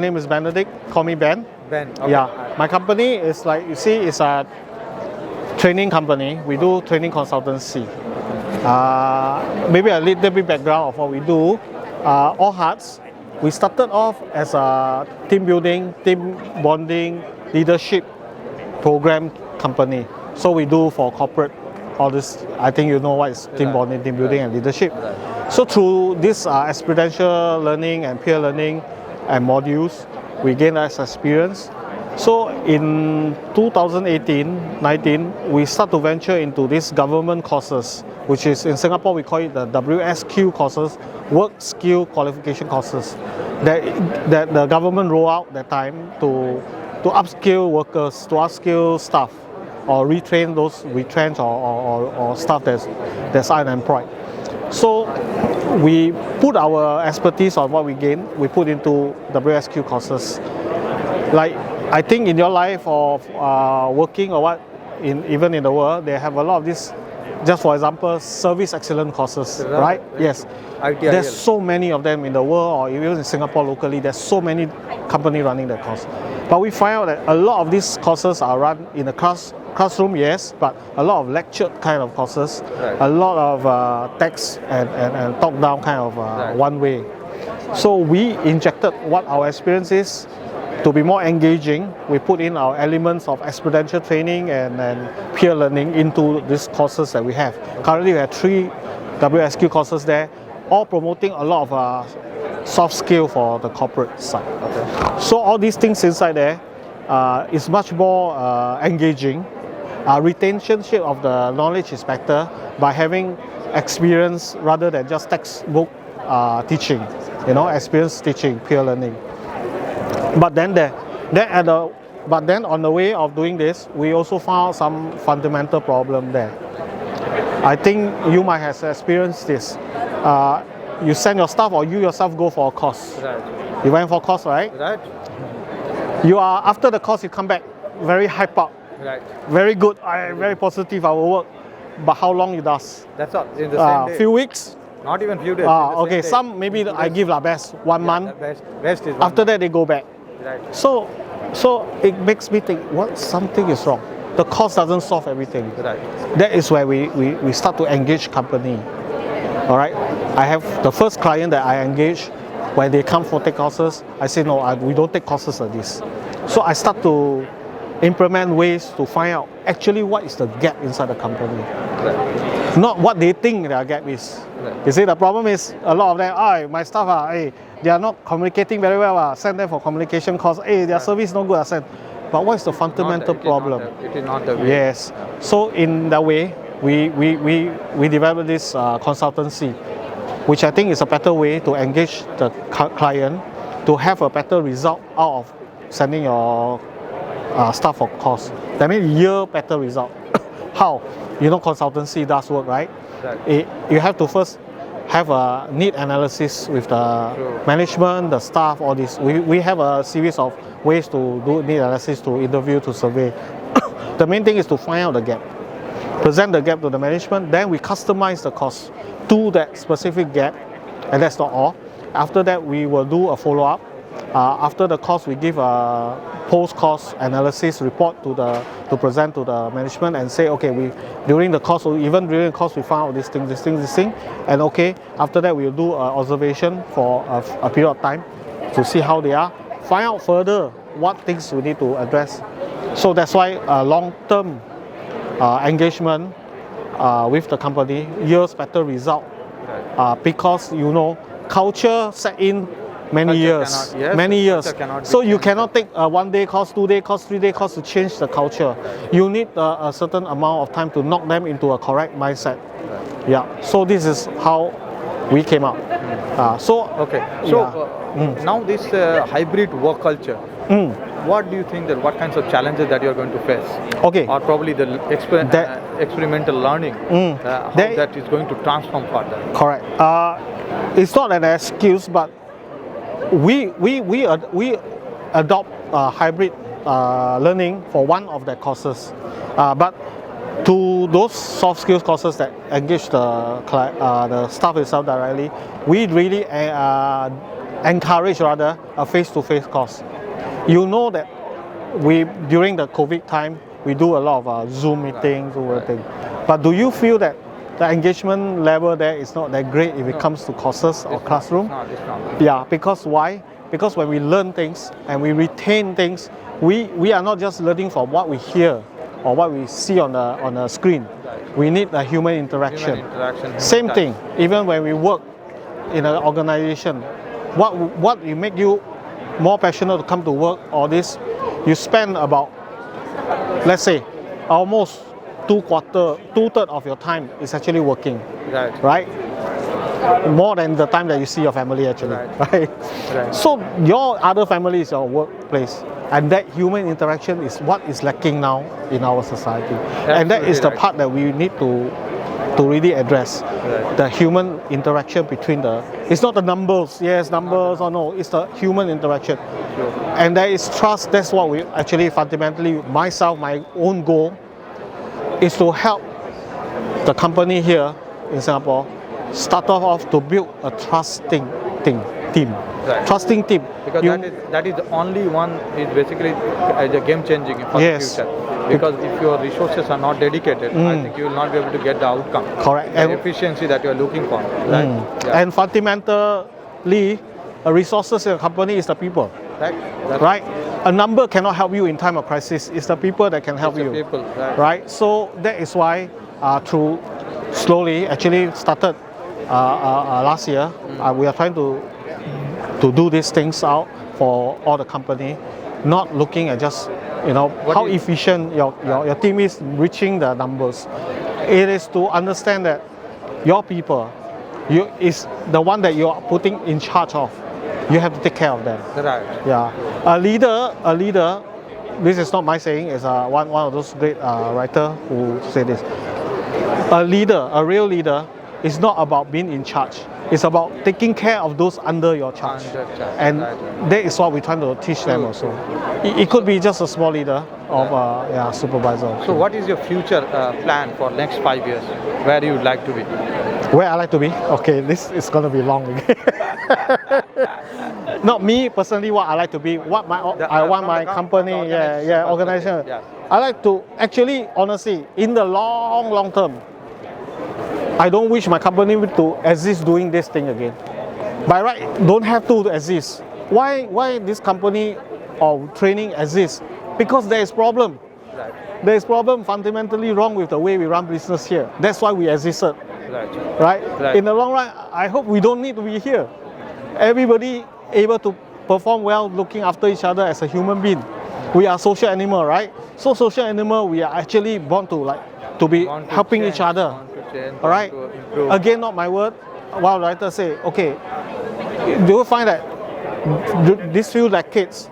name is Benedict. Call me Ben. Ben. Okay. Yeah, my company is like you see, it's a training company. We do training consultancy. Maybe a little bit background of what we do. All Hearts. We started off as a team building, team bonding, leadership program company. So we do for corporate all this. I think you know what is team bonding, team building, and leadership. So through this experiential learning and peer learning and modules, we gain that experience. So in 2018-19, we start to venture into these government courses, which is in Singapore we call it the WSQ courses, Work Skill Qualification courses, that the government roll out that time to upskill workers, to upskill staff, or retrain those retrenched or staff that's unemployed. So we put our expertise on what we gain, we put into WSQ courses. Like I think in your life of working or what, even in the world, they have a lot of this. Just for example, service excellence courses, right? Yes. There's so many of them in the world, or even in Singapore locally. There's so many companies running that course. But we find out that a lot of these courses are run in the classroom, yes, but a lot of lectured kind of courses, a lot of text and talk down kind of one way. So we injected what our experience is. To be more engaging, we put in our elements of experiential training and peer learning into these courses that we have. Currently we have 3 WSQ courses there, all promoting a lot of soft skill for the corporate side. Okay. So all these things inside there is much more engaging. Retention of the knowledge is better by having experience rather than just textbook teaching, experience teaching, peer learning. But then on the way of doing this, we also found some fundamental problem there. I think you might have experienced this. You send your staff or you yourself go for a course. Right. You went for a course, right? Right. You are after the course, you come back very hype up. Right. Very good. Very positive. I will work. But how long it does? That's all. In the same day. Few weeks. Not even few days. Okay. Some maybe I give best 1 month. Best is 1 after that they go back. Right. So it makes me think, something is wrong. The course doesn't solve everything. Right. That is where we start to engage company. All right. I have the first client that I engage when they come for take courses. I say no, we don't take courses like this. So I start to implement ways to find out actually what is the gap inside the company. Right. Not what they think their gap is. Right. You see, the problem is a lot of them, my staff they are not communicating very well. Send them for communication course. Their service no good. I send. But what is the fundamental problem? It is not the way. Yes. So in that way, we developed this consultancy, which I think is a better way to engage the client to have a better result out of sending your staff for course. That means year better result. How? Consultancy does work, right? Right. You have to first have a need analysis with the management, the staff, all this. We have a series of ways to do need analysis, to interview, to survey. The main thing is to find out the gap, present the gap to the management, then we customize the course to that specific gap, and that's not all. After that, we will do a follow-up. After the course, we give a post-course analysis report to present to the management and say, okay, during the course, or even during the course, we found out this thing, and okay, after that, we'll do an observation for a period of time to see how they are, find out further what things we need to address. So that's why long-term engagement with the company yields better result, because culture set in many years. So you cannot take a 1-day course, 2-day course, 3-day course to change the culture. You need a certain amount of time to knock them into a correct mindset. Yeah. So this is how we came up. Now this hybrid work culture. What do you think what kinds of challenges that you are going to face? Okay. Or probably the experimental learning, how that is going to transform further. Correct. It's not an excuse, but we adopt hybrid learning for one of the courses, but to those soft skills courses that engage the staff itself directly, we really encourage rather a face-to-face course. You know that during the COVID time, we do a lot of Zoom meetings, but do you feel that the engagement level there is not that great if it comes to courses or classroom? It's not. Yeah, because why? Because when we learn things and we retain things, we are not just learning from what we hear or what we see on the screen. We need a human interaction. Same thing, even when we work in an organization, what will make you more passionate to come to work or this, you spend about, let's say, almost two-thirds of your time is actually working, right? More than the time that you see your family actually, right? So your other family is your workplace, and that human interaction is what is lacking now in our society, and that is the part that we need to really address. The human interaction between it's not the numbers, or no, it's the human interaction. And there is trust. That's what we actually fundamentally, my own goal is to help the company here in Singapore start off to build a trusting team. Trusting team. Because that is the only one is basically a game changing for the future. Because if your resources are not dedicated, I think you will not be able to get the outcome. Correct. The efficiency that you are looking for. And fundamentally, resources in a company is the people. Right? A number cannot help you in time of crisis. It's the people that can help you. People, right? So that is why through slowly, actually started last year, we are trying to do these things out for all the company, not looking at just how efficient your team is reaching the numbers. It is to understand that your people is the one that you are putting in charge of. You have to take care of them. Yeah. A leader. This is not my saying. It's one of those great writers who say this. A real leader, is not about being in charge. It's about taking care of those under your charge. And that is what we're trying to teach them also. It could be just a small leader of supervisor. So what is your future plan for next 5 years? Where you would like to be? Where I like to be? Okay, this is going to be long again. Not me personally, what I like to be, I want my company, organization. I like to, actually, honestly, in the long term, I don't wish my company to exist doing this thing again. By right, don't have to exist. Why this company or training exists? Because there is problem. There is problem fundamentally wrong with the way we run business here. That's why we existed. Right? In the long run, I hope we don't need to be here. Everybody able to perform well, looking after each other as a human being. We are social animal, right? So social animal, we are actually born to be helping each other. All right. Again, not my word. While writers say, okay, do you find that these few decades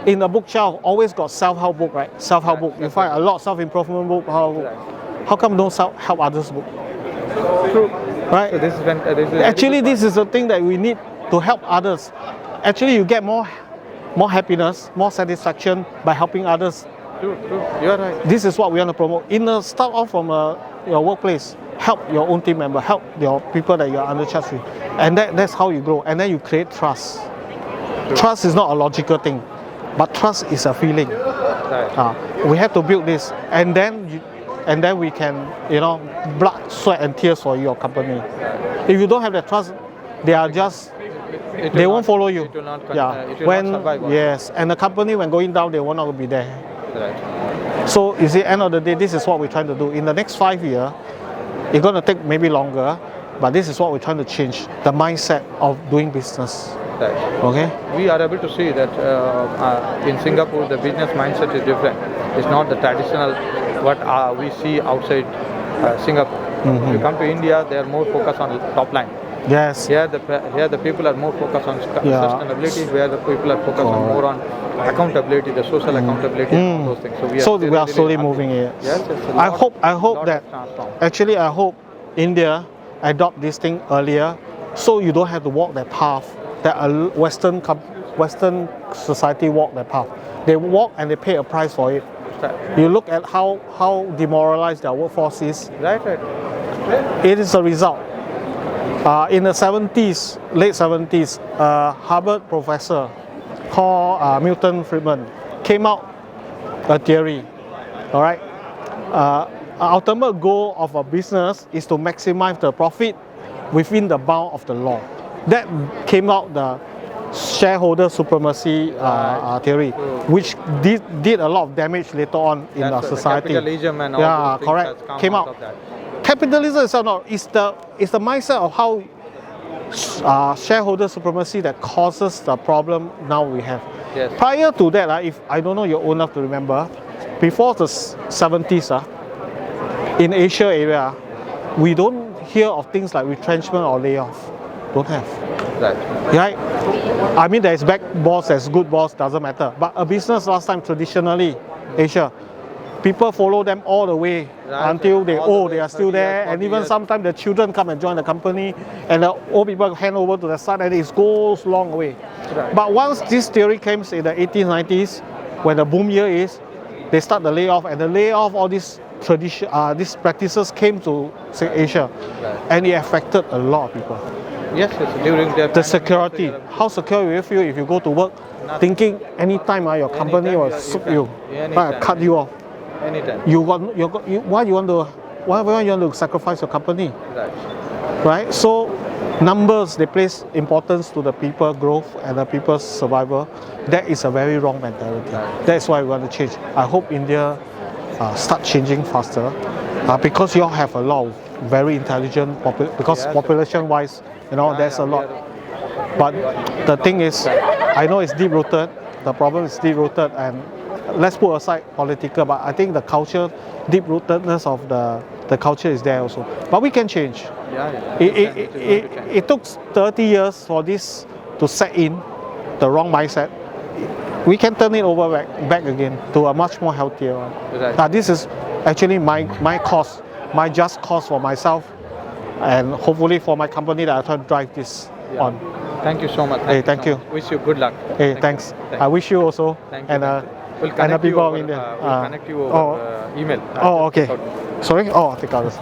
in the bookshelf always got self-help book, right? Self-help book. You find a lot of self-improvement book. How come don't help others book? True. Right. So this is the thing that we need to help others. Actually, you get more happiness, more satisfaction by helping others. True. You are right. This is what we want to promote. Start off from your workplace. Help your own team member, help your people that you are under charge with. And that's how you grow. And then you create trust. Trust is not a logical thing, but trust is a feeling. We have to build this. And then we can, blood, sweat and tears for your company. If you don't have that trust, they won't follow you. It will not survive. Yes, and the company when going down, they will not be there. So you see, end of the day, this is what we're trying to do. In the next 5 years, it's going to take maybe longer, but this is what we're trying to change, the mindset of doing business. Okay? We are able to see that in Singapore, the business mindset is different. It's not the traditional what we see outside Singapore. If you come to India, they are more focused on top line. Yes. Here the people are more focused on sustainability, where the people are focused on more on accountability, the social accountability, and those things. So we are slowly moving here. Yes, I hope that I hope India adopt this thing earlier, so you don't have to walk that path that a Western society walk that path. They walk and they pay a price for it. You look at how demoralized their workforce is. Right. It is a result. In the 70s, late 70s, a Harvard professor called Milton Friedman came out a theory. All right. Ultimate goal of a business is to maximize the profit within the bound of the law. That came out the shareholder supremacy theory, which did a lot of damage later on in our society. Capitalism and all those correct. Has come Came out. of that. Capitalism is the mindset of how shareholder supremacy that causes the problem now we have. Yes. Prior to that, if I don't know you're old enough to remember, before the 70s, in Asia area, we don't hear of things like retrenchment or layoff. Don't have. Right? I mean, there's bad boss, there's good boss, doesn't matter. But a business last time, traditionally, Asia, people follow them all the way until they are still there. And even sometimes the children come and join the company and the old people hand over to the son and it goes long way. Right. But once this theory came in the 1890s, when the boom year is, they start the layoff and the layoff, all these these practices came to say Asia, and it affected a lot of people. Yes, during the security. How secure will you feel if you go to work thinking anytime your company will shoot you, cut you off? Anytime. Why you want to sacrifice your company? Right? So numbers, they place importance to the people growth and the people's survival. That is a very wrong mentality. That's why we want to change. I hope India start changing faster because you all have a lot of very intelligent population wise, there's a lot. But the thing is, I know it's deep rooted. The problem is deep rooted, and let's put aside political. But I think the culture, deep rootedness of the culture is there also. But we can change. It took 30 years for this to set in, the wrong mindset. We can turn it over back again to a much more healthier one. Now this is actually my cause, my just cause for myself, and hopefully for my company that I try to drive this on. Thank you so much. Thank you. Wish you good luck. Thanks. I wish you also. And we'll connect you over, we'll connect you over email. Okay. Sorry? I think I'll just